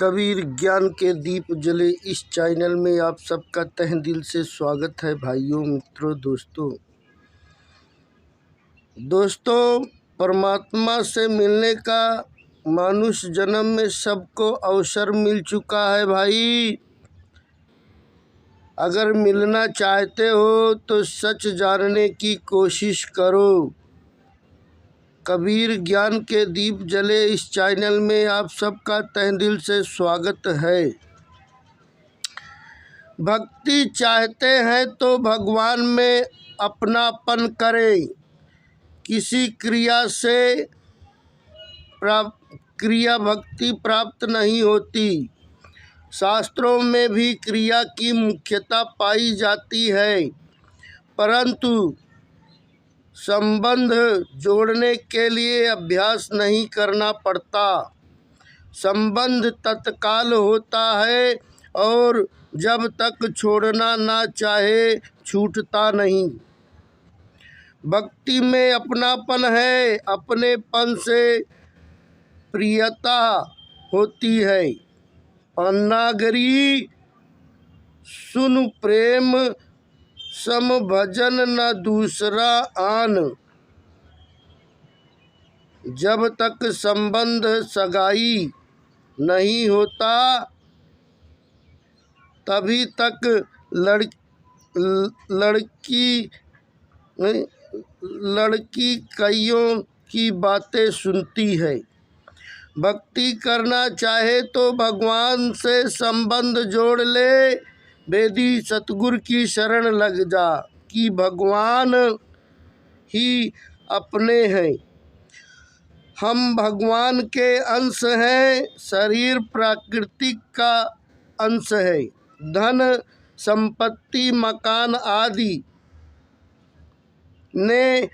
कबीर ज्ञान के दीप जले इस चैनल में आप सबका तहे दिल से स्वागत है भाइयों, मित्रों, दोस्तों। परमात्मा से मिलने का मनुष्य जन्म में सबको अवसर मिल चुका है भाई। अगर मिलना चाहते हो तो सच जानने की कोशिश करो। कबीर ज्ञान के दीप जले इस चैनल में आप सबका तहे दिल से स्वागत है। भक्ति चाहते हैं तो भगवान में अपनापन करें। किसी क्रिया से क्रिया भक्ति प्राप्त नहीं होती। शास्त्रों में भी क्रिया की मुख्यता पाई जाती है, परंतु संबंध जोड़ने के लिए अभ्यास नहीं करना पड़ता। संबंध तत्काल होता है और जब तक छोड़ना ना चाहे छूटता नहीं। भक्ति में अपनापन है, अपनेपन से प्रियता होती है। अन्नागरी सुन प्रेम सम भजन न दूसरा आन। जब तक संबंध सगाई नहीं होता तभी तक लड़की कईयों की बातें सुनती है। भक्ति करना चाहे तो भगवान से संबंध जोड़ ले। वेदी सतगुरु की शरण लग जा कि भगवान ही अपने हैं। हम भगवान के अंश हैं। शरीर प्राकृतिक का अंश है। धन संपत्ति मकान आदि ने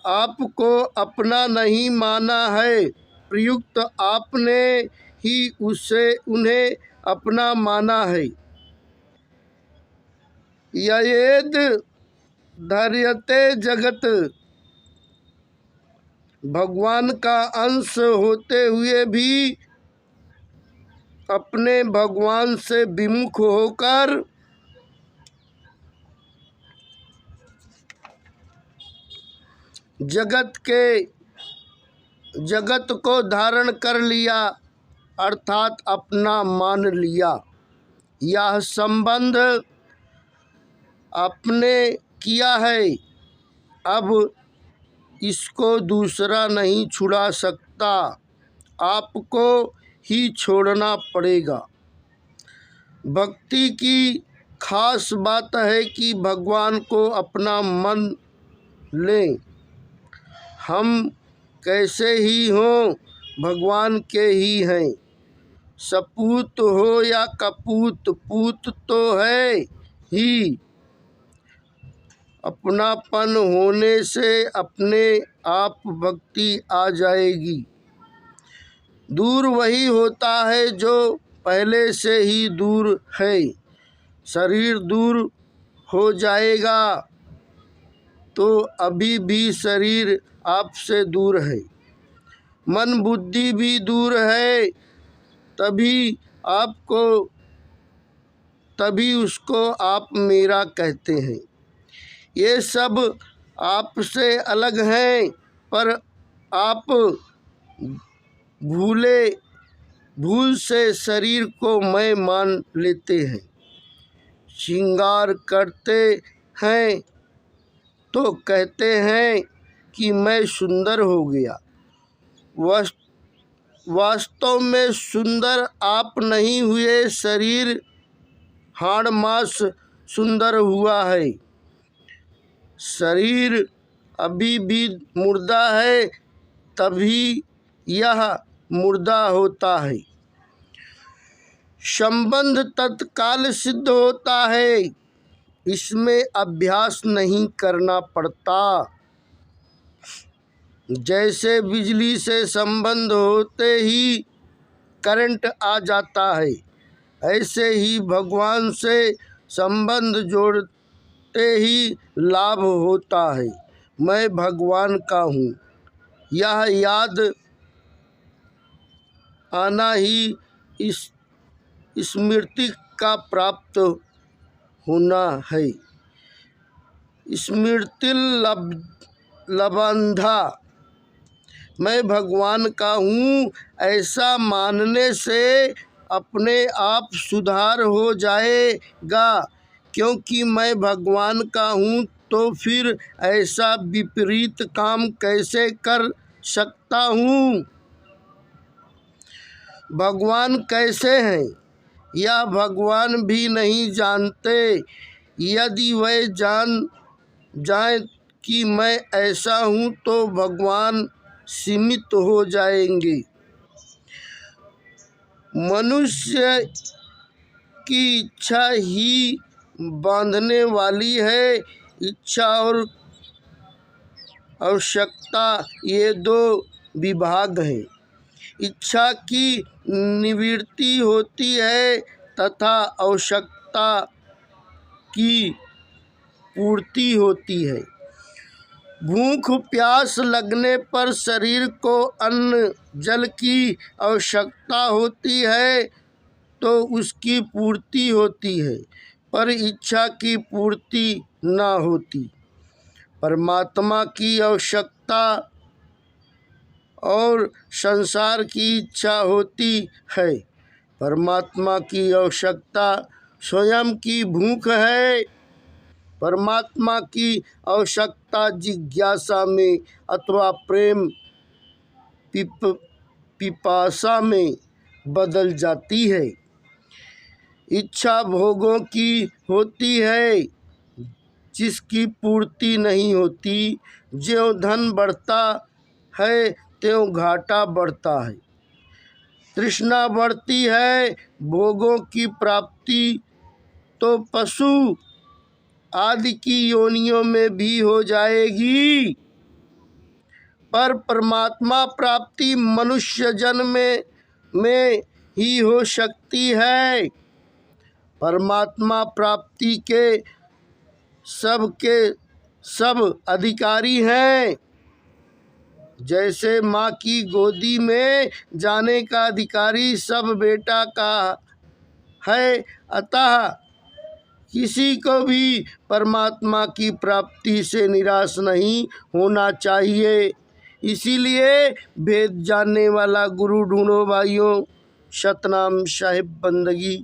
आपको अपना नहीं माना है, प्रयुक्त आपने ही उन्हें अपना माना है। ययेद धर्यते जगत, भगवान का अंश होते हुए भी अपने भगवान से विमुख होकर जगत को धारण कर लिया, अर्थात अपना मान लिया। यह संबंध आपने किया है, अब इसको दूसरा नहीं छुड़ा सकता, आपको ही छोड़ना पड़ेगा। भक्ति की खास बात है कि भगवान को अपना मन लें। हम कैसे ही हों, भगवान के ही हैं। सपूत हो या कपूत, पूत तो है ही। अपनापन होने से अपने आप भक्ति आ जाएगी। दूर वही होता है जो पहले से ही दूर है। शरीर दूर हो जाएगा तो अभी भी शरीर आपसे दूर है। मन बुद्धि भी दूर है, तभी उसको आप मेरा कहते हैं। ये सब आपसे अलग हैं, पर आप भूल से शरीर को मैं मान लेते हैं। श्रृंगार करते हैं तो कहते हैं कि मैं सुंदर हो गया। वास्तव में सुंदर आप नहीं हुए, शरीर हाड़ मांस सुंदर हुआ है। शरीर अभी भी मुर्दा है, तभी यह मुर्दा होता है। संबंध तत्काल सिद्ध होता है, इसमें अभ्यास नहीं करना पड़ता। जैसे बिजली से संबंध होते ही करंट आ जाता है, ऐसे ही भगवान से संबंध जोड़ते ही लाभ होता है। मैं भगवान का हूँ, यह याद आना ही स्मृति का प्राप्त होना है। स्मृति लबंधा, मैं भगवान का हूँ ऐसा मानने से अपने आप सुधार हो जाएगा, क्योंकि मैं भगवान का हूँ तो फिर ऐसा विपरीत काम कैसे कर सकता हूँ। भगवान कैसे हैं यह भगवान भी नहीं जानते। यदि वह जान जाए कि मैं ऐसा हूँ तो भगवान सीमित हो जाएंगे। मनुष्य की इच्छा ही बांधने वाली है। इच्छा और आवश्यकता ये दो विभाग हैं। इच्छा की निवृत्ति होती है तथा आवश्यकता की पूर्ति होती है। भूख प्यास लगने पर शरीर को अन्न जल की आवश्यकता होती है तो उसकी पूर्ति होती है, पर इच्छा की पूर्ति न होती। परमात्मा की आवश्यकता और संसार की इच्छा होती है। परमात्मा की आवश्यकता स्वयं की भूख है। परमात्मा की आवश्यकता जिज्ञासा में अथवा प्रेम पिपासा में बदल जाती है। इच्छा भोगों की होती है जिसकी पूर्ति नहीं होती। ज्यों धन बढ़ता है त्यों घाटा बढ़ता है। तृष्णा बढ़ती है भोगों की प्राप्ति तो पशु आदि की योनियों में भी हो जाएगी, पर परमात्मा प्राप्ति मनुष्य जन्म में ही हो सकती है। परमात्मा प्राप्ति के सब अधिकारी हैं। जैसे माँ की गोदी में जाने का अधिकारी सब बेटा का है, अतः किसी को भी परमात्मा की प्राप्ति से निराश नहीं होना चाहिए। इसीलिए भेद जानने वाला गुरु ढूंढो भाइयों। सतनाम साहिब बंदगी।